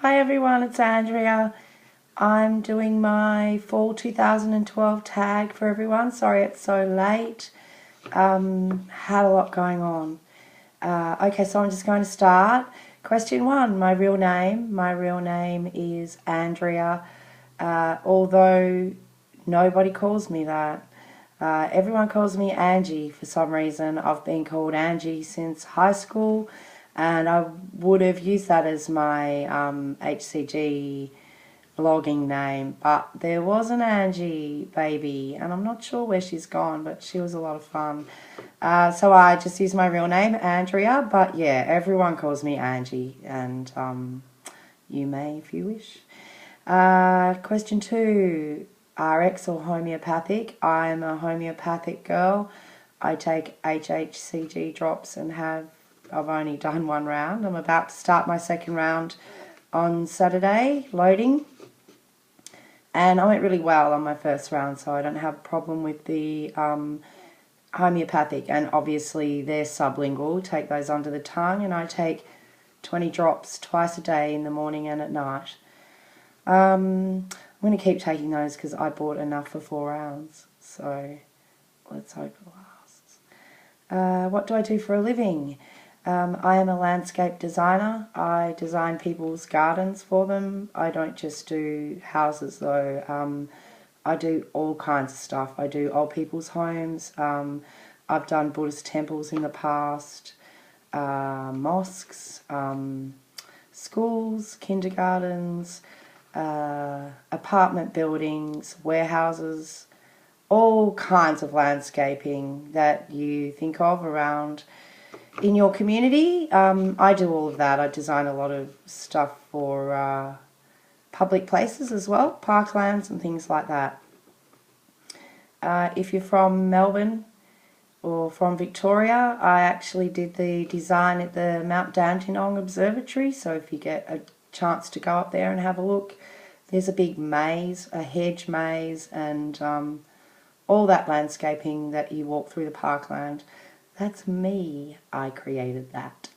Hi everyone, it's Andrea. I'm doing my fall 2012 tag for everyone. Sorry it's so late. Had a lot going on. Okay, so I'm just going to start. Question 1, my real name. My real name is Andrea, although nobody calls me that. Everyone calls me Angie for some reason. I've been called Angie since high school, and I would have used that as my Hcg vlogging name, but there was an Angie baby, and I'm not sure where she's gone, but she was a lot of fun. So I just use my real name, Andrea, but yeah, everyone calls me Angie, and you may if you wish. Question 2, RX or homeopathic? I'm a homeopathic girl. I take Hcg drops and I've only done one round. I'm about to start my second round on Saturday, loading. And I went really well on my first round, so I don't have a problem with the homeopathic. And obviously they're sublingual, take those under the tongue, and I take 20 drops twice a day in the morning and at night. I'm going to keep taking those because I bought enough for 4 rounds, so let's hope it lasts. What do I do for a living? I am a landscape designer. I design people's gardens for them. I don't just do houses though. I do all kinds of stuff. I do old people's homes. I've done Buddhist temples in the past, mosques, schools, kindergartens, apartment buildings, warehouses, all kinds of landscaping that you think of around in your community. I do all of that. I design a lot of stuff for public places as well, parklands and things like that. If you're from Melbourne or from Victoria, I actually did the design at the Mount Dandenong Observatory, so if you get a chance to go up there and have a look, there's a big maze, a hedge maze, and all that landscaping that you walk through the parkland. That's me. I created that.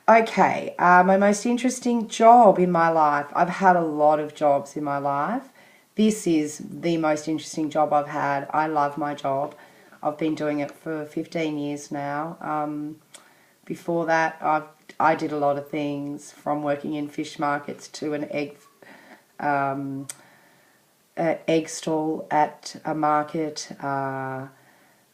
Okay, my most interesting job in my life. I've had a lot of jobs in my life. This is the most interesting job I've had. I love my job. I've been doing it for 15 years now. Before that, I did a lot of things, from working in fish markets to an egg stall at a market.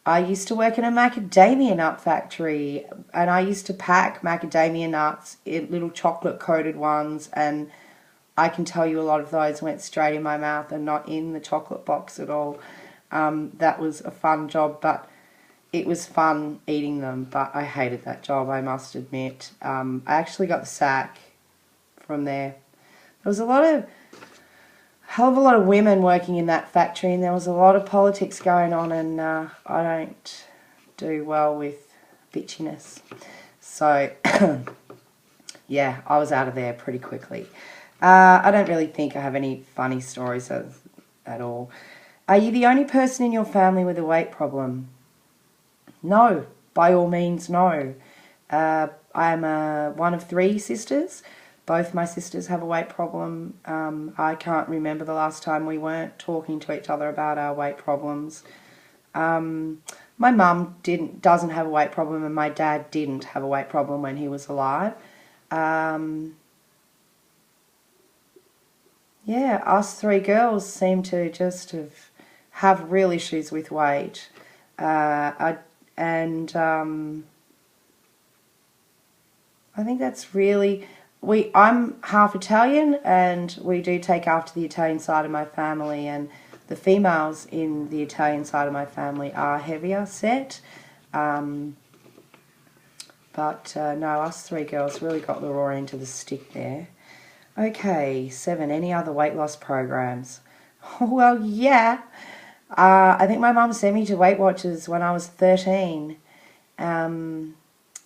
I used to work in a macadamia nut factory, and I used to pack macadamia nuts in little chocolate coated ones, and I can tell you a lot of those went straight in my mouth and not in the chocolate box at all. That was a fun job, but it was fun eating them, but I hated that job, I must admit. I actually got the sack from there. There was a hell of a lot of women working in that factory, and there was a lot of politics going on, and I don't do well with bitchiness. So, yeah, I was out of there pretty quickly. I don't really think I have any funny stories at all. Are you the only person in your family with a weight problem? No, by all means, no. I'm one of 3 sisters. Both my sisters have a weight problem. I can't remember the last time we weren't talking to each other about our weight problems. My mum doesn't have a weight problem, and my dad didn't have a weight problem when he was alive. Yeah, us 3 girls seem to just have real issues with weight. I think that's really... I'm half Italian, and we do take after the Italian side of my family, and the females in the Italian side of my family are heavier set. No, us 3 girls really got the raw end of the stick there. Okay, 7, any other weight loss programs? Well, yeah. I think my mum sent me to Weight Watchers when I was 13.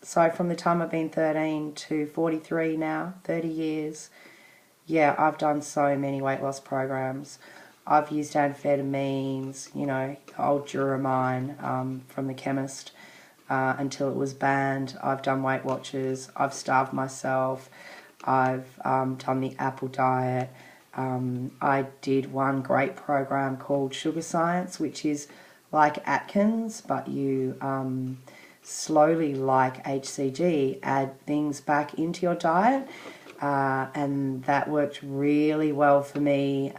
So from the time I've been 13 to 43 now, 30 years, yeah, I've done so many weight loss programs. I've used amphetamines, you know, old Duramine from the chemist until it was banned. I've done Weight Watchers. I've starved myself. I've done the apple diet. I did one great program called Sugar Science, which is like Atkins, but you slowly, like HCG, add things back into your diet. And that worked really well for me.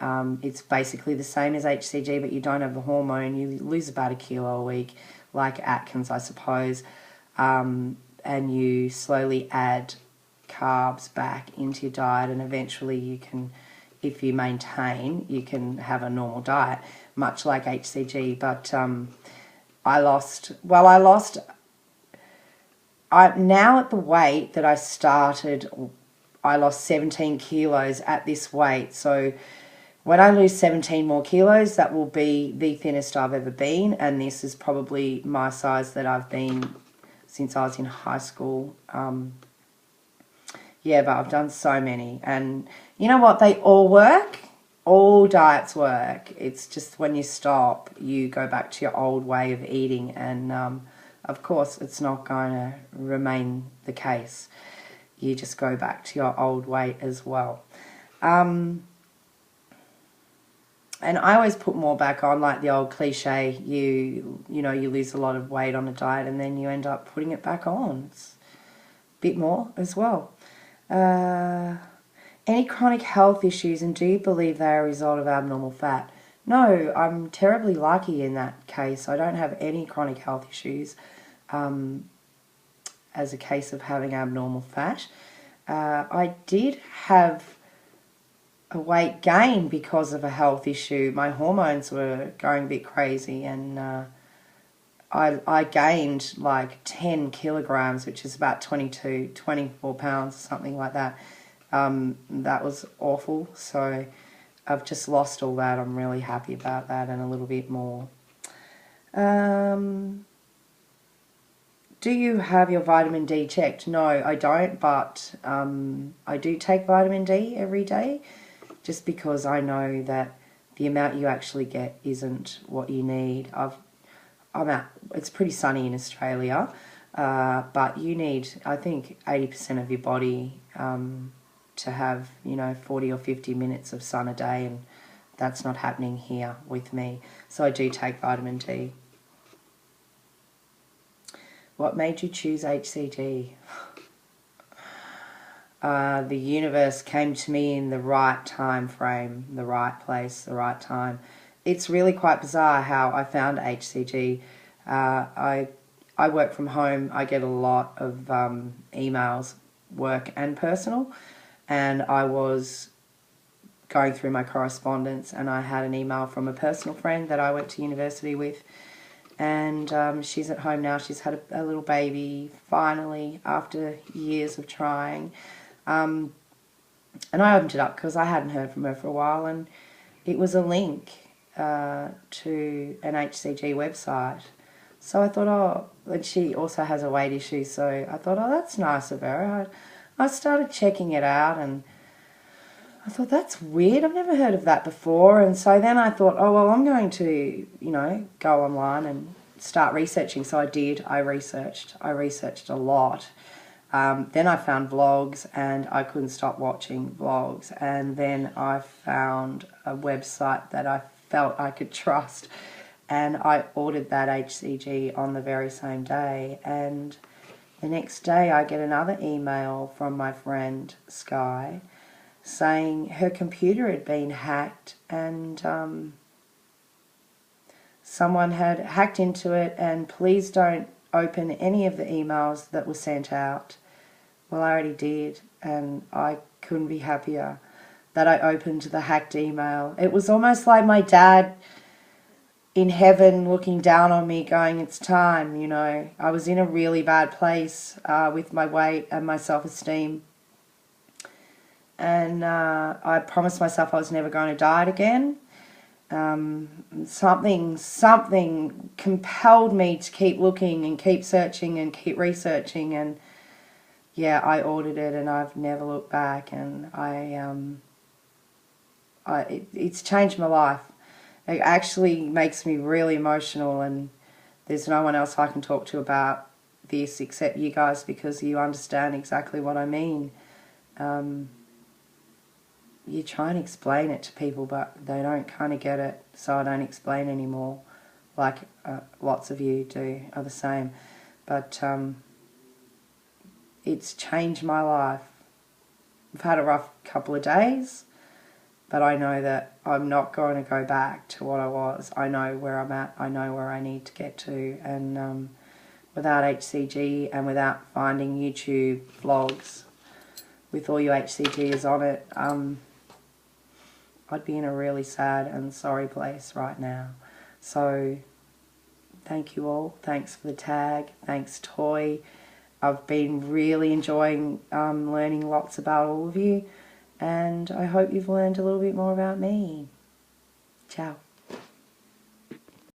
It's basically the same as HCG, but you don't have the hormone. You lose about 1 kilo a week, like Atkins, I suppose. And you slowly add carbs back into your diet, and eventually you can, if you maintain, you can have a normal diet, much like HCG. But I'm now at the weight that I started. I lost 17 kilos at this weight. So when I lose 17 more kilos, that will be the thinnest I've ever been. And this is probably my size that I've been since I was in high school. Yeah, but I've done so many. And you know what? They all work. All diets work. It's just when you stop, you go back to your old way of eating. And of course, it's not going to remain the case. You just go back to your old weight as well. And I always put more back on, like the old cliche, you lose a lot of weight on a diet and then you end up putting it back on. It's a bit more as well. Any chronic health issues, and do you believe they are a result of abnormal fat? No, I'm terribly lucky in that case. I don't have any chronic health issues as a case of having abnormal fat. I did have a weight gain because of a health issue. My hormones were going a bit crazy, and I gained like 10 kilograms, which is about 24 pounds, something like that. That was awful. So I've just lost all that. I'm really happy about that, and a little bit more. Do you have your vitamin D checked? No, I don't, but I do take vitamin D every day, just because I know that the amount you actually get isn't what you need. It's pretty sunny in Australia, but you need, I think, 80% of your body to have, 40 or 50 minutes of sun a day, and that's not happening here with me. So I do take vitamin D. What made you choose HCG? The universe came to me in the right time frame, the right place, the right time. It's really quite bizarre how I found HCG. I work from home. I get a lot of emails, work and personal, and I was going through my correspondence, and I had an email from a personal friend that I went to university with, and she's at home now. She's had a little baby, finally, after years of trying. And I opened it up because I hadn't heard from her for a while, and it was a link to an HCG website. So I thought, and she also has a weight issue, so I thought, that's nice of her. I started checking it out, and I thought, that's weird. I've never heard of that before. And so then I thought, I'm going to, go online and start researching. So I did. I researched a lot. Then I found vlogs, and I couldn't stop watching vlogs. And then I found a website that I felt I could trust, and I ordered that HCG on the very same day. And the next day I get another email from my friend Sky saying her computer had been hacked, and someone had hacked into it, and please don't open any of the emails that were sent out. Well, I already did, and I couldn't be happier that I opened the hacked email. It was almost like my dad in heaven looking down on me going, it's time, I was in a really bad place with my weight and my self-esteem. And I promised myself I was never going to diet again. Something compelled me to keep looking and keep searching and keep researching, and yeah, I ordered it, and I've never looked back, and it's changed my life. It actually makes me really emotional, and there's no one else I can talk to about this except you guys, because you understand exactly what I mean. you try and explain it to people, but they don't kind of get it, so I don't explain anymore, like lots of you do, are the same. But it's changed my life. I've had a rough couple of days, but I know that I'm not going to go back to what I was. I know where I'm at, I know where I need to get to, and without HCG and without finding YouTube vlogs with all your HCGs on it, I'd be in a really sad and sorry place right now. So thank you all. Thanks for the tag. Thanks, Toy. I've been really enjoying learning lots about all of you, and I hope you've learned a little bit more about me. Ciao.